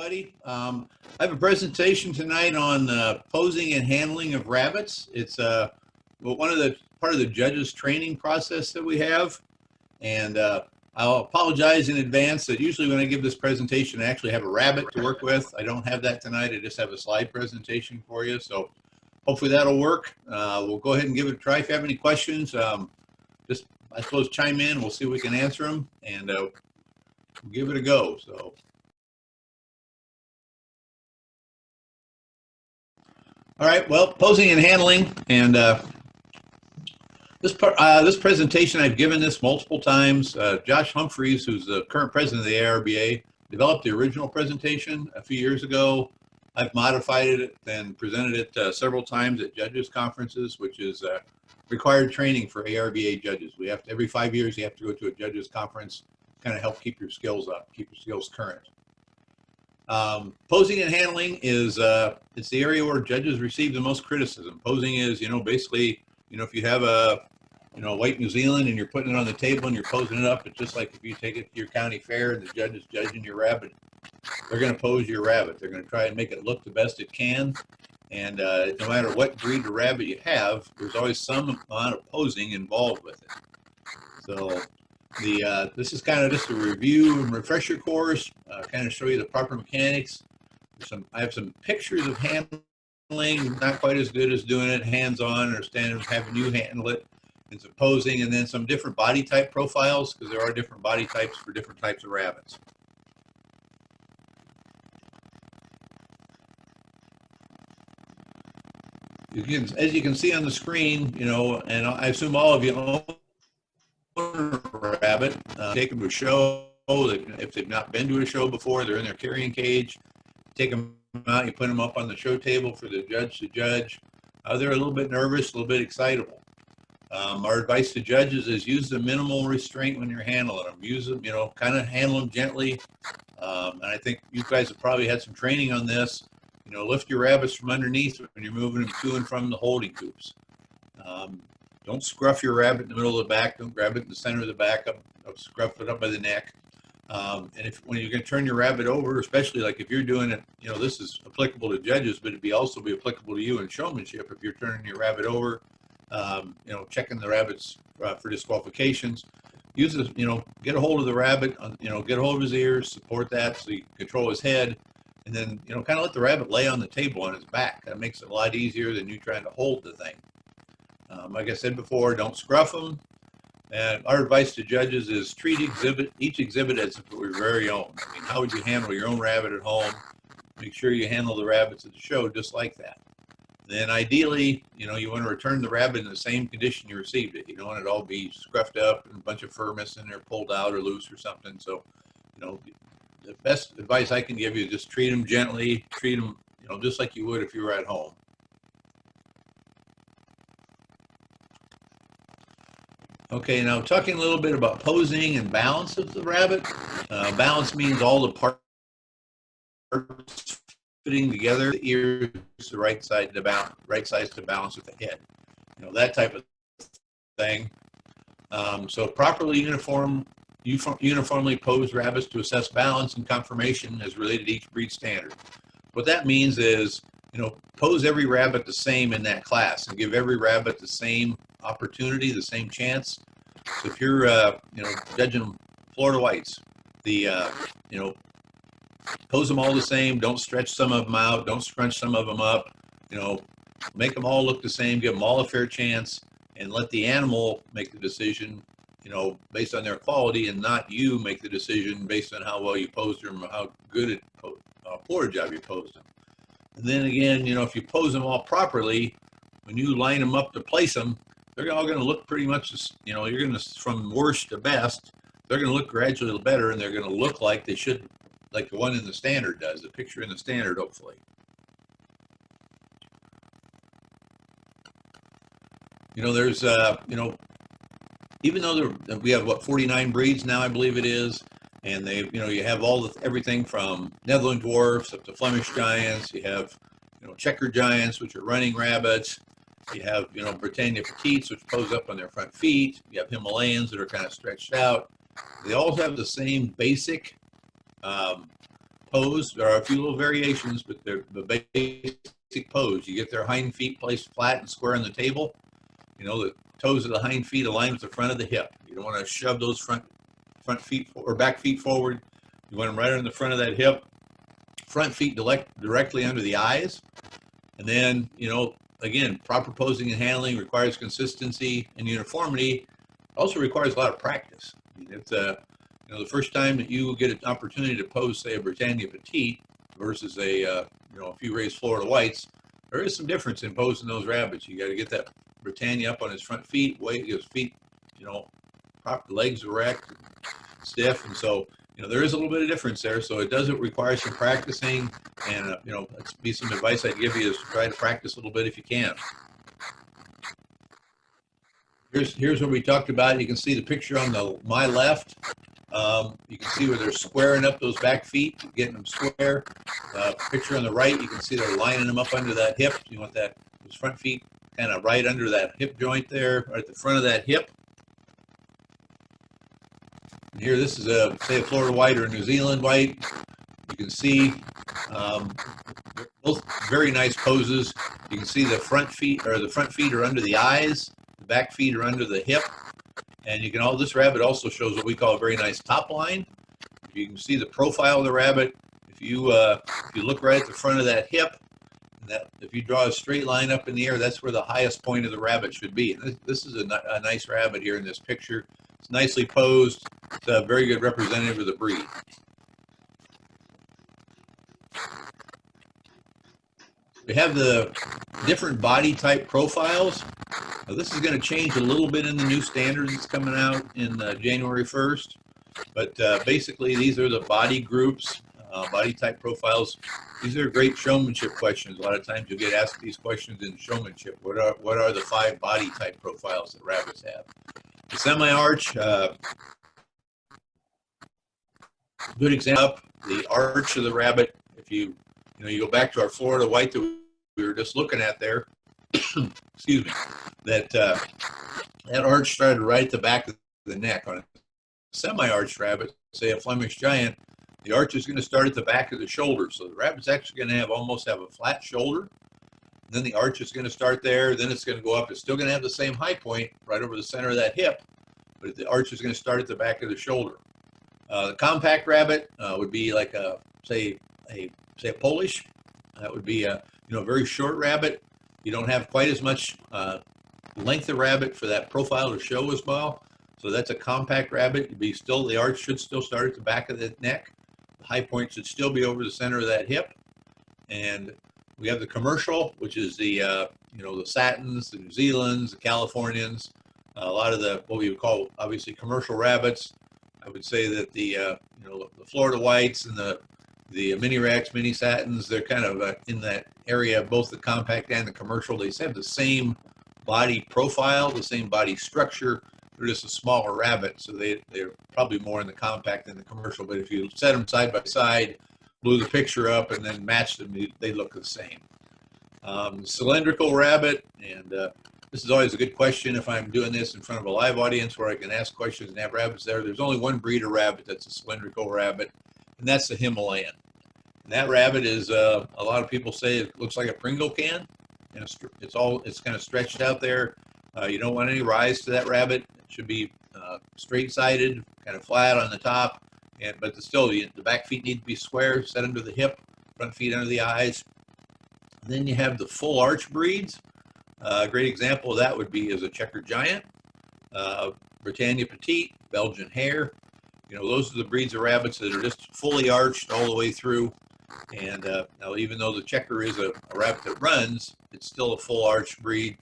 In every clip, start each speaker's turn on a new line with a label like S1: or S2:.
S1: everybody. I have a presentation tonight on posing and handling of rabbits. It's one of the part of the judges training process that we have. And I'll apologize in advance that usually when I give this presentation, I actually have a rabbit to work with. I don't have that tonight. I just have a slide presentation for you. So hopefully that'll work. We'll go ahead and give it a try. If you have any questions, just, I suppose, chime in. We'll see if we can answer them, and we'll give it a go. So. All right, well, posing and handling, and this presentation, I've given this multiple times. Josh Humphreys, who's the current president of the ARBA, developed the original presentation a few years ago. I've modified it and presented it several times at judges conferences, which is required training for ARBA judges. We have to, every 5 years, you have to go to a judges conference, kind of help keep your skills up, keep your skills current. Posing and handling is it's the area where judges receive the most criticism. Posing is, basically, if you have a, white New Zealand and you're putting it on the table and you're posing it up, it's just like if you take it to your county fair and the judge is judging your rabbit, they're going to pose your rabbit. They're going to try and make it look the best it can. And no matter what breed of rabbit you have, there's always some amount of posing involved with it. So this is kind of just a review and refresher course, kind of show you the proper mechanics. I have some pictures of handling, not quite as good as doing it hands-on or standing, having you handle it, and some posing, and then some different body type profiles, because there are different body types for different types of rabbits. As you can see on the screen, and I assume all of you own a rabbit, take them to a show. If they've not been to a show before, they're in their carrying cage. Take them out, you put them up on the show table for the judge to judge. They're a little bit nervous, a little bit excitable. Our advice to judges is use the minimal restraint when you're handling them. Use them, kind of handle them gently. And I think you guys have probably had some training on this. Lift your rabbits from underneath when you're moving them to and from the holding coops. Don't scruff your rabbit in the middle of the back. Don't grab it in the center of the back, scruff it up by the neck. And when you're going to turn your rabbit over, especially like if you're doing it, this is applicable to judges, but it'd also be applicable to you in showmanship. If you're turning your rabbit over, checking the rabbits for disqualifications, use this, get a hold of the rabbit, get a hold of his ears, support that so you can control his head. And then, kind of let the rabbit lay on the table on his back. That makes it a lot easier than you trying to hold the thing. Like I said before, don't scruff them. And our advice to judges is treat each exhibit as if it were your very own. I mean, how would you handle your own rabbit at home? Make sure you handle the rabbits at the show just like that. Then ideally, you want to return the rabbit in the same condition you received it. You don't want it all be scruffed up and a bunch of fur missing or pulled out or loose or something. So, the best advice I can give you is just treat them gently, treat them, just like you would if you were at home. Okay, now talking a little bit about posing and balance of the rabbit. Balance means all the parts fitting together. The ears, the right size to balance with the head. That type of thing. So properly uniformly posed rabbits to assess balance and conformation as related to each breed standard. What that means is, pose every rabbit the same in that class and give every rabbit the same opportunity, the same chance. So if you're, judging Florida whites, pose them all the same. Don't stretch some of them out. Don't scrunch some of them up. Make them all look the same. Give them all a fair chance, and let the animal make the decision, based on their quality, and not you make the decision based on how well you posed them or how good poor a job you posed them. And then again, if you pose them all properly, when you line them up to place them, they're all going to look pretty much, you're going to, from worst to best, they're going to look gradually better, and they're going to look like they should, like the one in the standard does, the picture in the standard, hopefully. There's, even though we have, 49 breeds now, I believe it is, and they, you have everything from Netherland dwarfs up to Flemish giants. You have, checker giants, which are running rabbits. You have, Britannia petites, which pose up on their front feet. You have Himalayans that are kind of stretched out. They all have the same basic pose. There are a few little variations, but they're the basic pose. You get their hind feet placed flat and square on the table. You know, the toes of the hind feet align with the front of the hip. You don't want to shove those front feet or back feet forward. You want them right on the front of that hip. Front feet directly under the eyes. And then, you know, again, proper posing and handling requires consistency and uniformity. Also requires a lot of practice. I mean, it's you know, the first time that you get an opportunity to pose, say, a Britannia Petite versus a you know, a few raised Florida Whites, there is some difference in posing those rabbits. You got to get that Britannia up on his front feet, weight his feet, you know, proper legs erect, stiff, and so, you know, there is a little bit of difference there. So it does require some practicing, and you know, that's be some advice I'd give you is to try to practice a little bit if you can. Here's where we talked about. You can see the picture on my left. You can see where they're squaring up those back feet, getting them square. Picture on the right, you can see they're lining them up under that hip. You want those front feet kind of right under that hip joint there, right at the front of that hip. And here, this is say a Florida White or a New Zealand White. You can see both very nice poses. You can see the front feet are under the eyes, the back feet are under the hip. And you can this rabbit also shows what we call a very nice top line. You can see the profile of the rabbit. If you look right at the front of that hip, and if you draw a straight line up in the air, that's where the highest point of the rabbit should be. And this is a nice rabbit here in this picture. It's nicely posed. It's a very good representative of the breed. We have the different body type profiles. Now, this is going to change a little bit in the new standards that's coming out in January 1st. But basically, these are the body groups, body type profiles. These are great showmanship questions. A lot of times you'll get asked these questions in showmanship. What are the 5 body type profiles that rabbits have? The semi-arch, good example, the arch of the rabbit. If you go back to our Florida White that we were just looking at there, excuse me, that arch started right at the back of the neck. On a semi-arched rabbit, say a Flemish Giant, the arch is going to start at the back of the shoulder. So the rabbit's actually going to almost have a flat shoulder. Then the arch is going to start there. Then it's going to go up. It's still going to have the same high point right over the center of that hip, but the arch is going to start at the back of the shoulder. The compact rabbit would be like say a Polish. That would be a very short rabbit. You don't have quite as much length of rabbit for that profile to show as well. So that's a compact rabbit. The arch should still start at the back of the neck. The high point should still be over the center of that hip. And we have the commercial, which is the the Satins, the New Zealands, the Californians, a lot of what we would call obviously commercial rabbits. I would say that the Florida Whites and the mini Rex, mini Satins, they're kind of in that area, both the compact and the commercial. They have the same body profile, the same body structure. They're just a smaller rabbit, so they're probably more in the compact than the commercial. But if you set them side by side, blew the picture up, and then matched them, they look the same. Cylindrical rabbit, and this is always a good question if I'm doing this in front of a live audience where I can ask questions and have rabbits there. There's only one breed of rabbit that's a cylindrical rabbit, and that's the Himalayan. And that rabbit is, a lot of people say it looks like a Pringle can, and it's kind of stretched out there. You don't want any rise to that rabbit. It should be straight-sided, kind of flat on the top, but still the back feet need to be square, set under the hip, front feet under the eyes. And then you have the full arch breeds. A great example of that would be a Checker Giant, Britannia Petite, Belgian Hare. Those are the breeds of rabbits that are just fully arched all the way through. And now, even though the Checker is a rabbit that runs, it's still a full arch breed.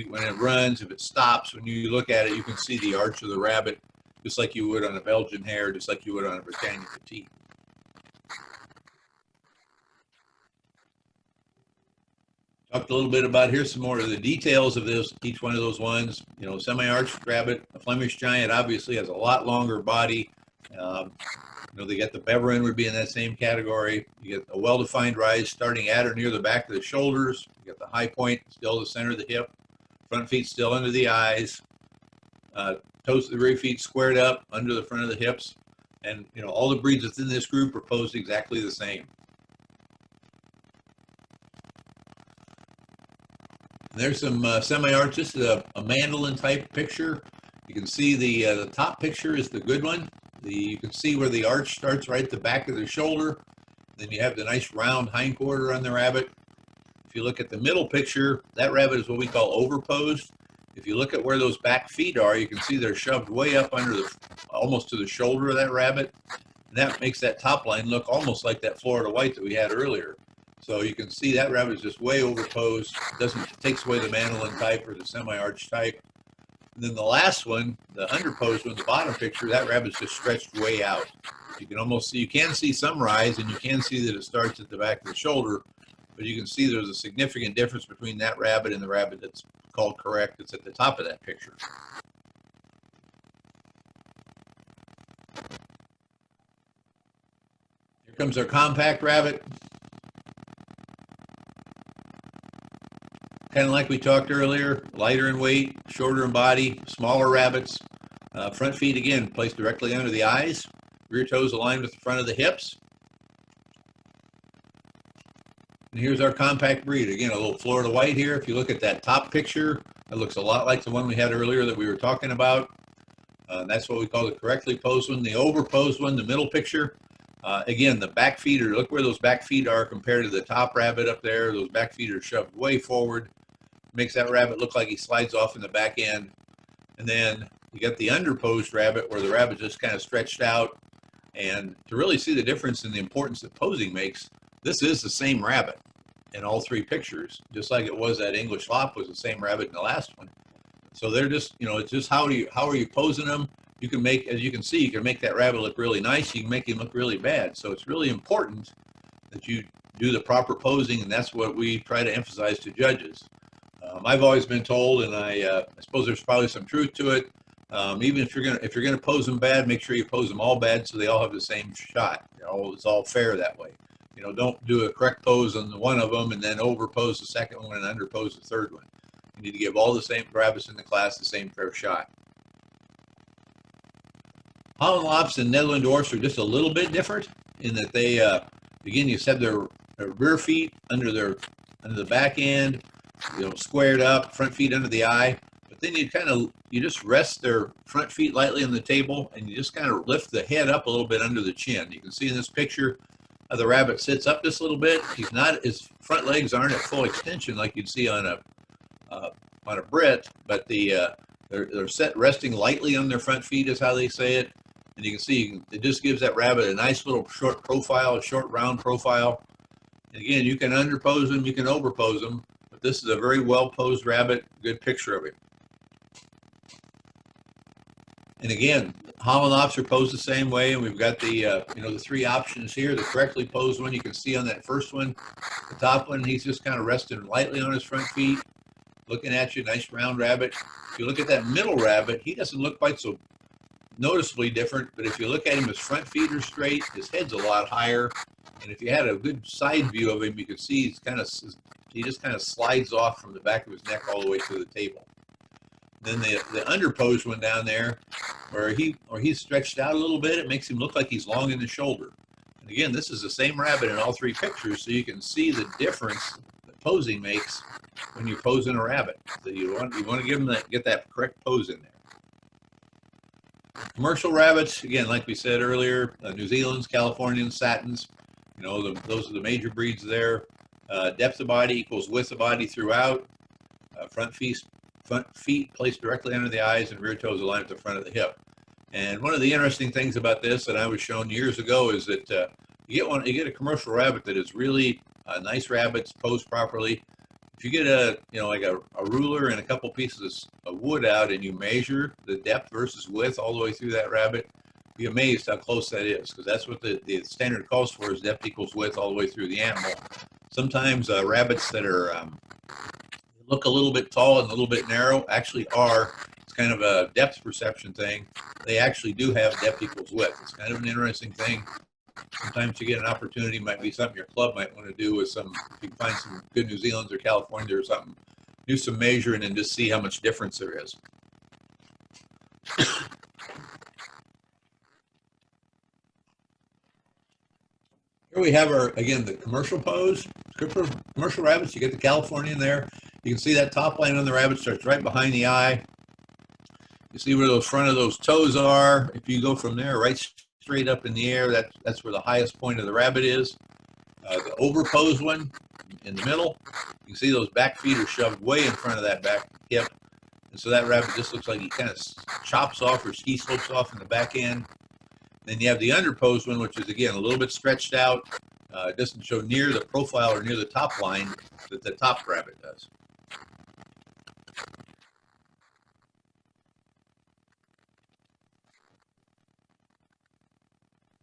S1: When it runs, if it stops, when you look at it, you can see the arch of the rabbit, just like you would on a Belgian Hare, just like you would on a Britannia Petite. Talked a little bit about, here's some more of the details of each one of those ones. Semi-arched rabbit, a Flemish Giant obviously has a lot longer body. They get the Beveren would be in that same category. You get a well-defined rise starting at or near the back of the shoulders. You get the high point still the center of the hip. Front feet still under the eyes. Toes of the rear feet squared up under the front of the hips. And all the breeds within this group are posed exactly the same. And there's some semi-arch. This is a mandolin type picture. You can see the top picture is the good one. You can see where the arch starts right at the back of the shoulder. Then you have the nice round hindquarter on the rabbit. If you look at the middle picture, that rabbit is what we call overposed. If you look at where those back feet are, you can see they're shoved way up under almost to the shoulder of that rabbit. And that makes that top line look almost like that Florida white that we had earlier. So you can see that rabbit is just way overposed. Takes away the mandolin type or the semi-arch type. And then the last one, the underposed one, the bottom picture, that rabbit's just stretched way out. You can almost see, you can see some rise, and you can see that it starts at the back of the shoulder, but you can see there's a significant difference between that rabbit and the rabbit that's called correct, that's at the top of that picture. Here comes our compact rabbit. Kind of like we talked earlier, lighter in weight, shorter in body, smaller rabbits. Front feet, again, placed directly under the eyes. Rear toes aligned with the front of the hips. And here's our compact breed. Again, a little Florida white here. If you look at that top picture, it looks a lot like the one we had earlier that we were talking about. That's what we call the correctly posed one. The overposed one, the middle picture. Again, the back feet are, look where those back feet are compared to the top rabbit up there. Those back feet are shoved way forward. Makes that rabbit look like he slides off in the back end. And then you got the underposed rabbit where the rabbit just kind of stretched out. And to really see the difference in the importance that posing makes, this is the same rabbit in all three pictures, just like it was that English lop was the same rabbit in the last one. So they're just, it's just how are you posing them? You can make, as you can see, you can make that rabbit look really nice. You can make him look really bad. So it's really important that you do the proper posing, and that's what we try to emphasize to judges. I've always been told, and I suppose there's probably some truth to it. Even if you're gonna pose them bad, make sure you pose them all bad so they all have the same shot. It's all fair that way. Don't do a correct pose on the one of them and then overpose the second one and underpose the third one. You need to give all the same rabbits in the class the same fair shot. Holland lops and Netherland dwarfs are just a little bit different in that they, again, you have their rear feet under the back end, squared up, front feet under the eye. But then you just rest their front feet lightly on the table, and you just kind of lift the head up a little bit under the chin. You can see in this picture how the rabbit sits up just a little bit. His front legs aren't at full extension like you'd see on a Brit, but they're set resting lightly on their front feet is how they say it. And you can see it just gives that rabbit a nice little short profile, a short round profile. And again, you can underpose them, you can overpose them, but this is a very well posed rabbit. Good picture of it. And again, Holland lops are posed the same way, and we've got the the three options here. The correctly posed one you can see on that first one. The top one, he's just kind of resting lightly on his front feet, looking at you, nice round rabbit. If you look at that middle rabbit, he doesn't look quite so noticeably different, but if you look at him, his front feet are straight, his head's a lot higher, and if you had a good side view of him, you could see he just kind of slides off from the back of his neck all the way to the table. Then the underposed one down there, where he's stretched out a little bit, it makes him look like he's long in the shoulder. And again, this is the same rabbit in all three pictures, so you can see the difference that posing makes when you're posing a rabbit. So you want to get that correct pose in there. Commercial rabbits, again, like we said earlier, New Zealand's, Californians, Satins, those are the major breeds there. Depth of body equals width of body throughout. Front feet placed directly under the eyes, and rear toes aligned with the front of the hip. And one of the interesting things about this that I was shown years ago is that you get a commercial rabbit that is really a nice rabbit, it's posed properly. If you get like a ruler and a couple pieces of wood out and you measure the depth versus width all the way through that rabbit, be amazed how close that is, because that's what the standard calls for, is depth equals width all the way through the animal. Sometimes rabbits that are look a little bit tall and a little bit narrow actually are, it's kind of a depth perception thing. They actually do have depth equals width. It's kind of an interesting thing. Sometimes you get an opportunity, might be something your club might want to do with if you can find some good New Zealanders or California or something, do some measuring and just see how much difference there is. we have our, again, the commercial pose. Commercial rabbits, you get the Californian there. You can see that top line on the rabbit starts right behind the eye. You see where the front of those toes are. If you go from there right straight up in the air, that's where the highest point of the rabbit is. The overposed one in the middle, you can see those back feet are shoved way in front of that back hip. And so that rabbit just looks like he kind of chops off or ski slopes off in the back end. Then you have the underposed one, which is, again, a little bit stretched out. It doesn't show near the profile or near the top line that the top rabbit does.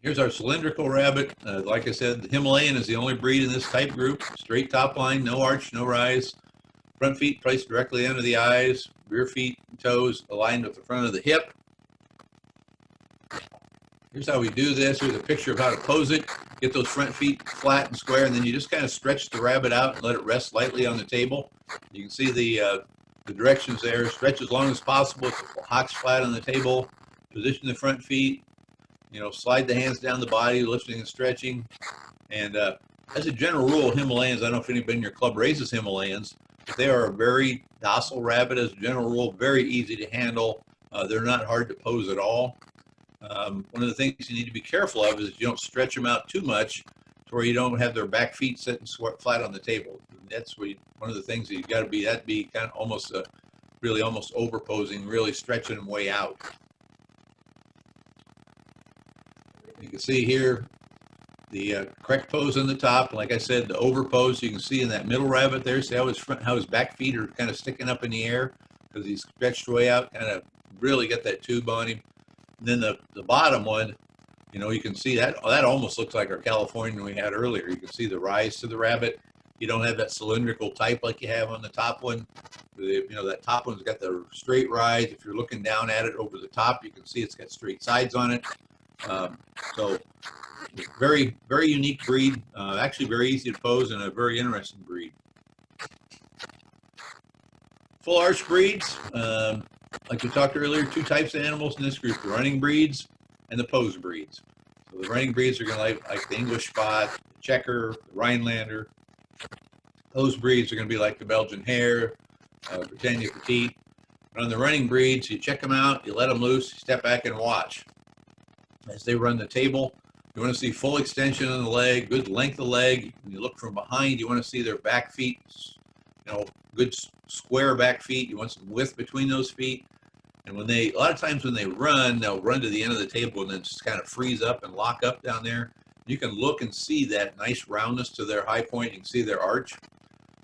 S1: Here's our cylindrical rabbit. Like I said, the Himalayan is the only breed in this type group. Straight top line, no arch, no rise. Front feet placed directly under the eyes. Rear feet and toes aligned with the front of the hip. Here's how we do this. Here's a picture of how to pose it. Get those front feet flat and square, and then you just kind of stretch the rabbit out and let it rest lightly on the table. You can see the directions there. Stretch as long as possible. Hocks flat on the table. Position the front feet. You know, slide the hands down the body, lifting and stretching. And as a general rule, Himalayans, I don't know if anybody in your club raises Himalayans, but they are a very docile rabbit as a general rule, very easy to handle. They're not hard to pose at all. One of the things you need to be careful of is you don't stretch them out too much to where you don't have their back feet sitting flat on the table. That's one of the things that you've got to be, that'd be kind of almost really almost over posing, really stretching them way out. You can see here the correct pose on the top. Like I said, the over pose, you can see in that middle rabbit there, see how his back feet are kind of sticking up in the air because he's stretched way out, kind of really got that tube on him. And then the bottom one, you know, you can see that almost looks like our Californian we had earlier. You can see the rise to the rabbit. You don't have that cylindrical type like you have on the top one. You know, that top one's got the straight rise. If you're looking down at it over the top, you can see it's got straight sides on it. So very, very unique breed. Actually very easy to pose and a very interesting breed. Full arch breeds. Like we talked earlier, two types of animals in this group, the running breeds and the pose breeds. So the running breeds are going to like the English spot, the checker, the Rhinelander. Pose breeds are going to be like the Belgian hare, Britannia petite. But on the running breeds, you check them out, you let them loose, you step back and watch. As they run the table, you want to see full extension on the leg, good length of leg. When you look from behind, you want to see their back feet, you know, good square back feet. You want some width between those feet. And when a lot of times when they run, they'll run to the end of the table and then just kind of freeze up and lock up down there. You can look and see that nice roundness to their high point. You can see their arch.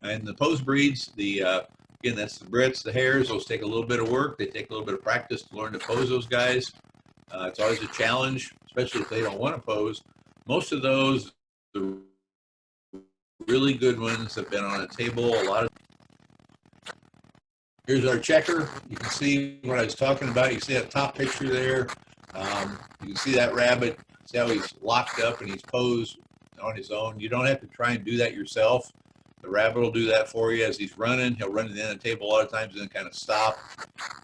S1: And the pose breeds, again, that's the Brits, the hares. Those take a little bit of work. They take a little bit of practice to learn to pose those guys. It's always a challenge, especially if they don't want to pose. Most of those, the really good ones, have been on a table a lot of. Here's our checker. You can see what I was talking about. You can see that top picture there. You can see that rabbit. See how he's locked up and he's posed on his own. You don't have to try and do that yourself. The rabbit will do that for you as he's running. He'll run to the end of the table a lot of times and then kind of stop.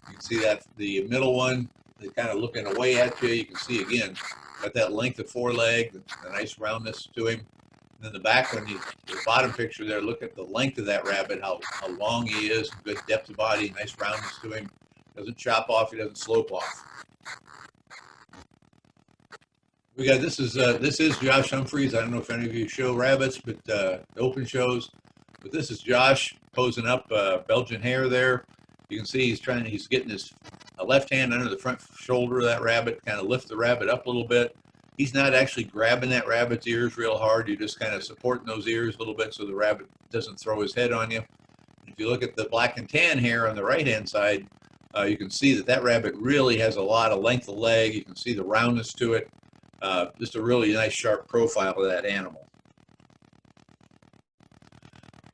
S1: You can see that the middle one, they're kind of looking away at you. You can see again, got that length of foreleg, the nice roundness to him. And then the back one, the bottom picture there, look at the length of that rabbit, how long he is, good depth of body, nice roundness to him. Doesn't chop off, he doesn't slope off. We got this is Josh Humphreys. I don't know if any of you show rabbits, but open shows. But this is Josh posing up Belgian hare there. You can see he's getting his left hand under the front shoulder of that rabbit, kind of lift the rabbit up a little bit. He's not actually grabbing that rabbit's ears real hard. You're just kind of supporting those ears a little bit so the rabbit doesn't throw his head on you. If you look at the black and tan hare on the right-hand side, you can see that rabbit really has a lot of length of leg. You can see the roundness to it. Just a really nice, sharp profile of that animal.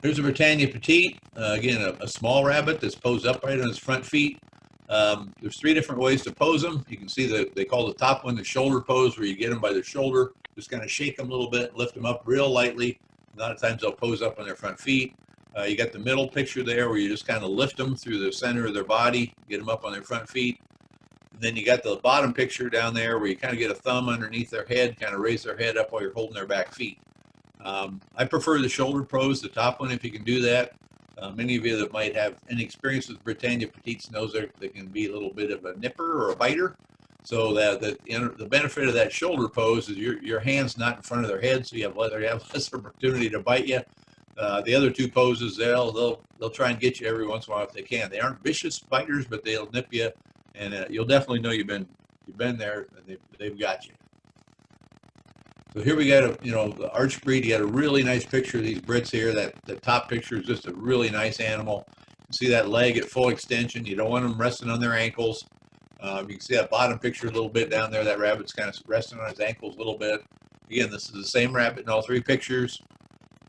S1: Here's a Britannia petite. Again, a small rabbit that's posed upright on his front feet. There's three different ways to pose them. You can see that they call the top one the shoulder pose, where you get them by their shoulder, just kind of shake them a little bit, lift them up real lightly. A lot of times they'll pose up on their front feet. You got the middle picture there where you just kind of lift them through the center of their body, get them up on their front feet. And then you got the bottom picture down there where you kind of get a thumb underneath their head, kind of raise their head up while you're holding their back feet. I prefer the shoulder pose, the top one, if you can do that. Many of you that might have any experience with Britannia petites knows they can be a little bit of a nipper or a biter. So the benefit of that shoulder pose is your hand's not in front of their head, so you have less opportunity to bite you. The other two poses, they'll try and get you every once in a while if they can. They aren't vicious biters, but they'll nip you, and you'll definitely know you've been there, and they've got you. So here we got the arch breed. You got a really nice picture of these Brits here. The top picture is just a really nice animal. You can see that leg at full extension. You don't want them resting on their ankles. You can see that bottom picture a little bit down there. That rabbit's kind of resting on his ankles a little bit. Again, this is the same rabbit in all three pictures.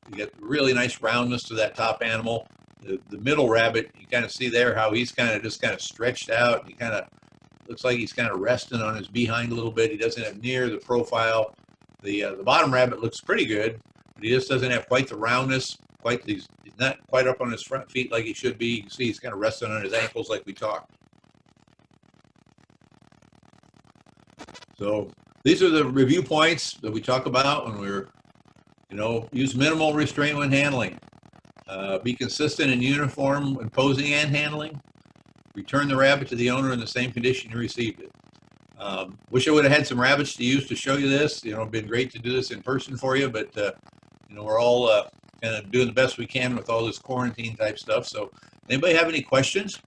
S1: You get really nice roundness to that top animal. The middle rabbit, you kind of see there how he's kind of stretched out. He kind of looks like he's kind of resting on his behind a little bit. He doesn't have near the profile. The bottom rabbit looks pretty good, but he just doesn't have quite the roundness. He's not quite up on his front feet like he should be. You can see he's kind of resting on his ankles like we talked. So these are the review points that we talk about when we're, use minimal restraint when handling. Be consistent and uniform when posing and handling. Return the rabbit to the owner in the same condition you received it. Wish I would have had some rabbits to use to show you this. It'd been great to do this in person for you, but we're all kind of doing the best we can with all this quarantine type stuff. So anybody have any questions?